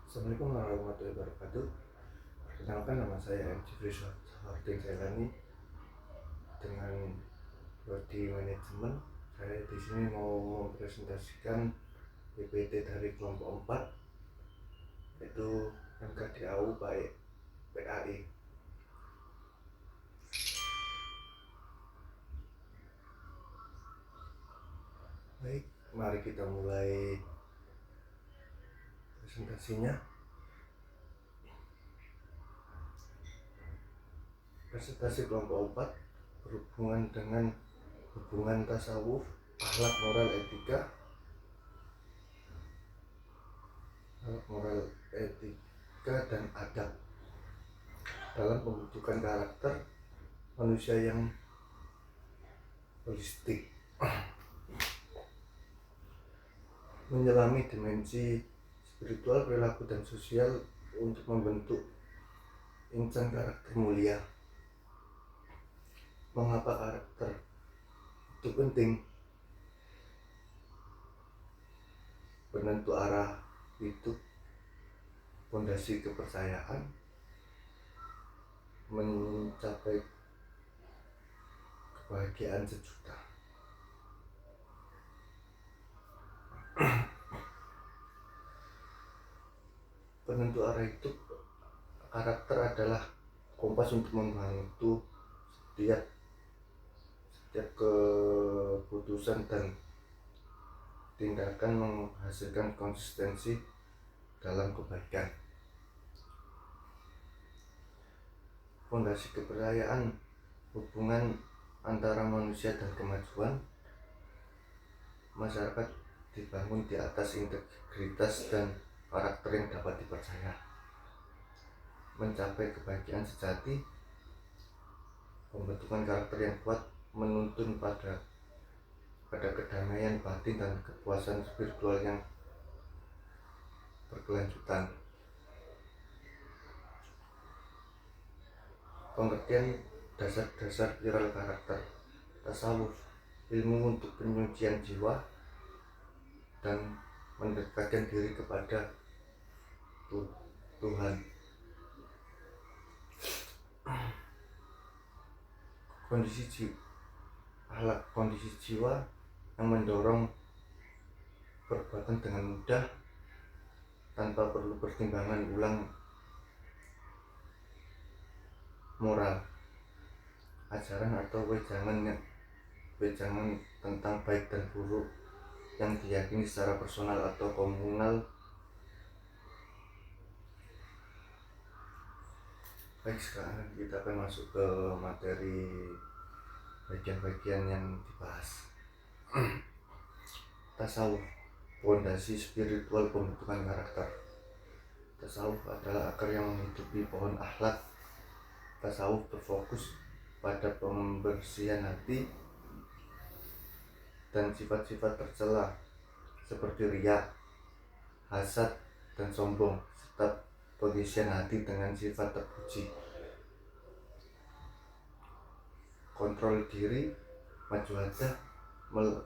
Assalamualaikum warahmatullahi wabarakatuh. Perkenalkan, nama saya M. Jifri Sahardin Jailani dengan prodi manajemen. Saya di sini mau mempresentasikan PPT dari kelompok 4, yaitu MKDAU baik PAI. Baik, mari kita mulai presentasinya. Presentasi kelompok 4 berhubungan dengan hubungan tasawuf, akhlak, moral, etika dan adab dalam pembentukan karakter manusia yang holistik, menyelami dimensi spiritual, perilaku, dan sosial untuk membentuk insan karakter mulia. Mengapa karakter itu penting? Penentu arah hidup, fondasi kepercayaan, mencapai kebahagiaan sejuta. Penentu arah hidup, karakter adalah kompas untuk membantu setiap keputusan dan tindakan menghasilkan konsistensi dalam kebaikan. Fondasi kepercayaan, hubungan antara manusia dan kemajuan masyarakat dibangun di atas integritas dan karakter yang dapat dipercaya. Mencapai kebahagiaan sejati, pembentukan karakter yang kuat menuntun pada kedamaian batin dan kepuasan spiritual yang berkelanjutan. Pengertian dasar-dasar viral karakter. Tasawuf, ilmu untuk penyucian jiwa dan mendekatkan diri kepada Tuhan. Kondisi jiwa yang mendorong perbuatan dengan mudah tanpa perlu pertimbangan ulang. Moral, ajaran atau wejangan tentang baik dan buruk yang diyakini secara personal atau komunal. Baik, sekarang kita akan masuk ke materi bagian-bagian yang dibahas. Tasawuf, fondasi spiritual pembentukan karakter. Tasawuf adalah akar yang menghidupi pohon akhlak. Tasawuf berfokus pada pembersihan hati dan sifat-sifat tercela seperti riya, hasad, dan sombong, serta pengisian hati dengan sifat terpuji. Kontrol diri, majuhadah,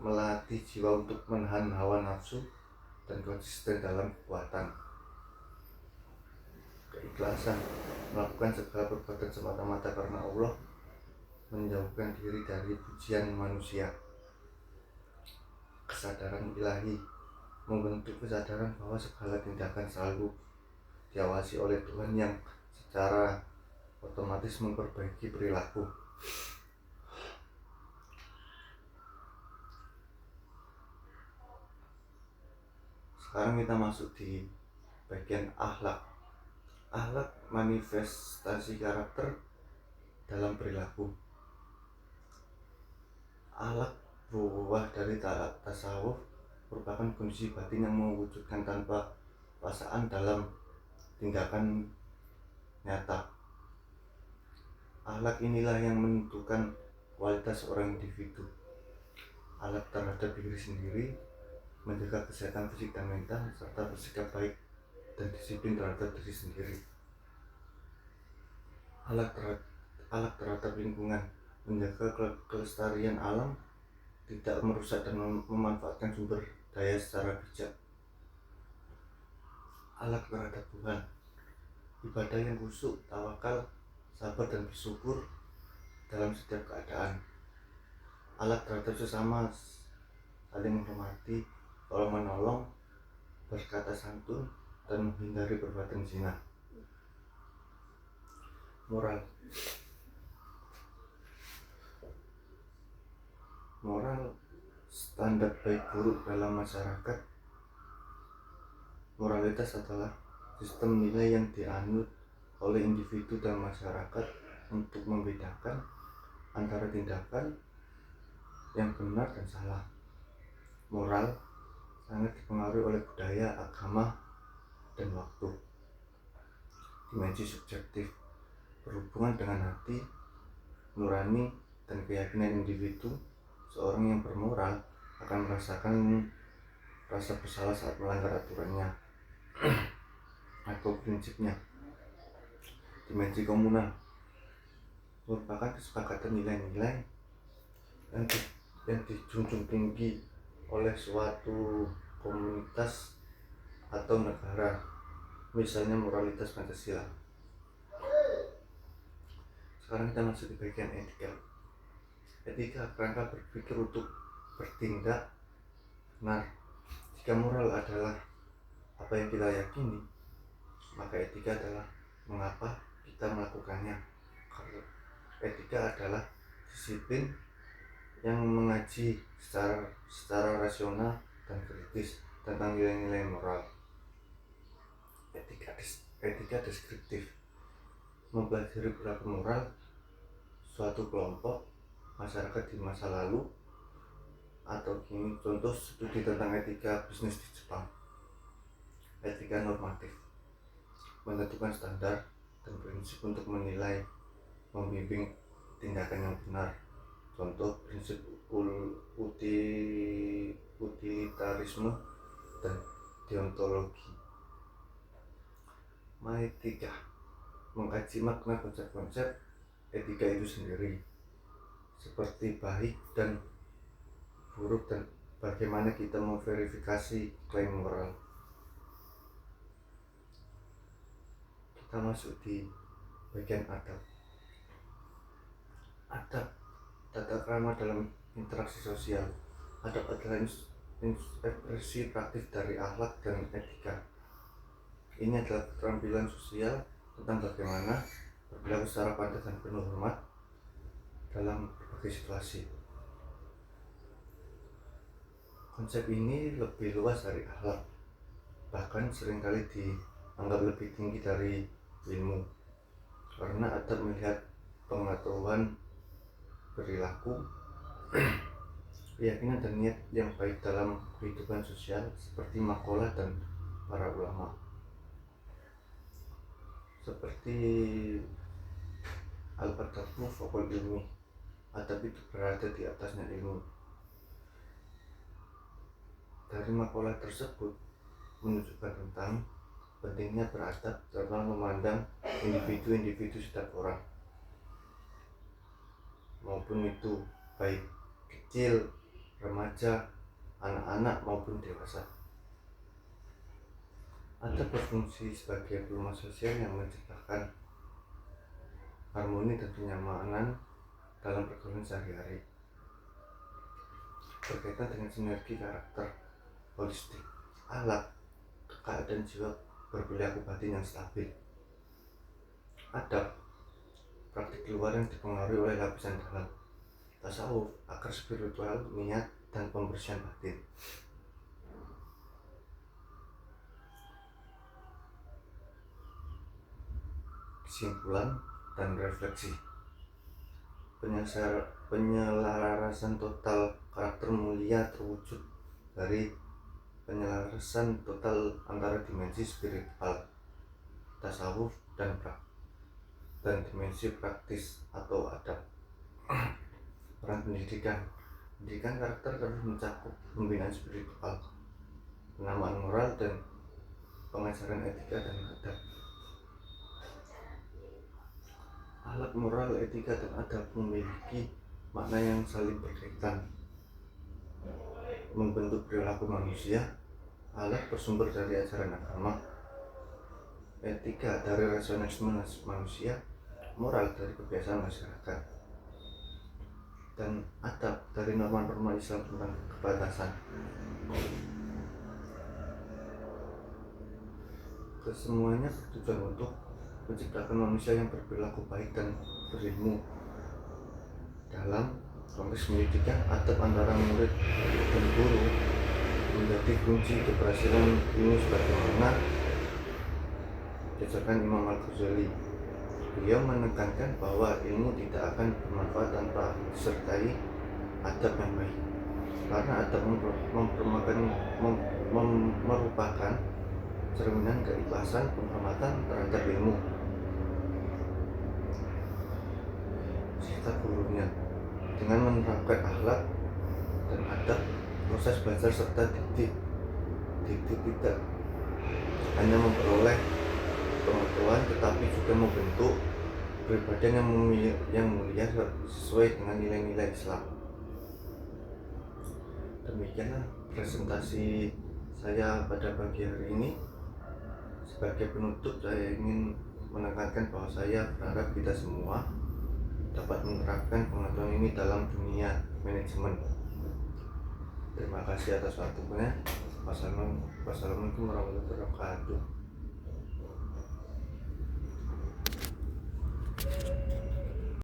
melatih jiwa untuk menahan hawa nafsu dan konsisten dalam kekuatan. Keikhlasan, melakukan segala perbuatan semata-mata karena Allah, menjauhkan diri dari pujian manusia. Kesadaran ilahi, membentuk kesadaran bahwa segala tindakan selalu diawasi oleh Tuhan yang secara otomatis memperbaiki perilaku. Sekarang kita masuk di bagian akhlak. Akhlak, manifestasi karakter dalam perilaku. Akhlak, buah dari tasawuf, merupakan kondisi batin yang mewujudkan tanpa paksaan dalam tindakan nyata. Akhlak inilah yang menentukan kualitas seorang individu. Akhlak terhadap diri sendiri, menjaga kesehatan fisik dan mental, serta bersikap baik dan disiplin terhadap diri sendiri. Akhlak terhadap lingkungan, menjaga kelestarian alam, tidak merusak dan memanfaatkan sumber daya secara bijak. alat terhadap Tuhan, ibadah yang khusyuk, tawakal, sabar dan bersyukur dalam setiap keadaan, alat terhadap sesama, saling menghormati, tolong menolong, berkata santun, dan menghindari perbuatan zina. Moral standar baik buruk dalam masyarakat. Moralitas adalah sistem nilai yang dianut oleh individu dan masyarakat untuk membedakan antara tindakan yang benar dan salah. Moral sangat dipengaruhi oleh budaya, agama, dan waktu. Dimensi subjektif berhubungan dengan hati nurani dan keyakinan individu. Seorang yang bermoral akan merasakan rasa bersalah saat melanggar aturannya atau prinsipnya. Dimensi komunal merupakan kesepakatan nilai-nilai yang dijunjung tinggi oleh suatu komunitas atau negara, misalnya moralitas Pancasila. Sekarang kita masuk di bagian etika. Etika kerangka berpikir untuk bertindak benar. Jika moral adalah apa yang kita yakini, maka etika adalah mengapa kita melakukannya. Etika adalah disiplin yang mengaji secara rasional dan kritis tentang nilai-nilai moral. Etika deskriptif mempelajari perilaku moral suatu kelompok masyarakat di masa lalu atau kini. Contoh studi tentang etika bisnis di Jepang. Etika normatif menentukan standar dan prinsip untuk menilai, membimbing tindakan yang benar. Contoh prinsip utilitarisme dan deontologi. Maetika mengkaji makna konsep-konsep etika itu sendiri, seperti baik dan buruk dan bagaimana kita memverifikasi klaim moral. Kita masuk di bagian adab. Adab, tata krama dalam interaksi sosial. Adab adalah ekspresi praktis dari akhlak dan etika. Ini adalah keterampilan sosial tentang bagaimana berperilaku secara pantas dan penuh hormat dalam berbagai situasi. Konsep ini lebih luas dari akhlak, bahkan seringkali dianggap lebih tinggi dari ilmu, karena adab melihat pengetahuan, perilaku, keyakinan dan niat yang baik dalam kehidupan sosial, seperti makalah dan para ulama. Seperti al-adabu fawqal ilmi, adab itu berada di atasnya ilmu. Dari makalah tersebut menunjukkan tentang pentingnya beradab dalam memandang individu setiap orang, maupun itu baik kecil, remaja, anak-anak maupun dewasa. Adab berfungsi sebagai pelumas sosial yang menciptakan harmoni dan kenyamanan dalam pergaulan sehari-hari, berkaitan dengan sinergi karakter holistik, akhlak, keadaan jiwa, berperilaku batin yang stabil. Adab praktik luar yang dipengaruhi oleh lapisan dalam, tasawuf, akar spiritual, niat, dan pembersihan batin. Kesimpulan dan refleksi. Penyelarasan total karakter mulia terwujud dari penyelarasan total antara dimensi spiritual, tasawuf, dan dimensi praktis atau adab. Peran pendidikan karakter harus mencakup pembinaan spiritual, penamaan moral, dan pengajaran etika dan adab. Alat moral, etika, dan adab memiliki makna yang saling berkaitan, membentuk perilaku manusia. Alat bersumber dari ajaran agama, etika dari rasionalisme manusia, moral dari kebiasaan masyarakat, dan adab dari norma-norma Islam tentang kebatasan. Kesemuanya bertujuan untuk menciptakan manusia yang berperilaku baik dan berilmu. Dalam konteks pendidikan, adab antara murid dan guru menjadi kunci keberhasilan ilmu, sebagaimana diajarkan Imam Al-Ghazali. Beliau menekankan bahwa ilmu tidak akan bermanfaat tanpa disertai adab yang baik, karena adab merupakan cerminan keikhlasan penghormatan terhadap ilmu serta gurunya. Dengan menerapkan akhlak dan adab, proses belajar serta didik tidak hanya memperoleh pengetahuan, tetapi juga membentuk kepribadian yang mulia sesuai dengan nilai-nilai Islam. Demikianlah presentasi saya pada pagi hari ini. Sebagai penutup, saya ingin menekankan bahwa saya berharap kita semua dapat menerapkan pengetahuan ini dalam dunia manajemen. Terima kasih atas waktunya. Wassalamualaikum warahmatullahi wabarakatuh.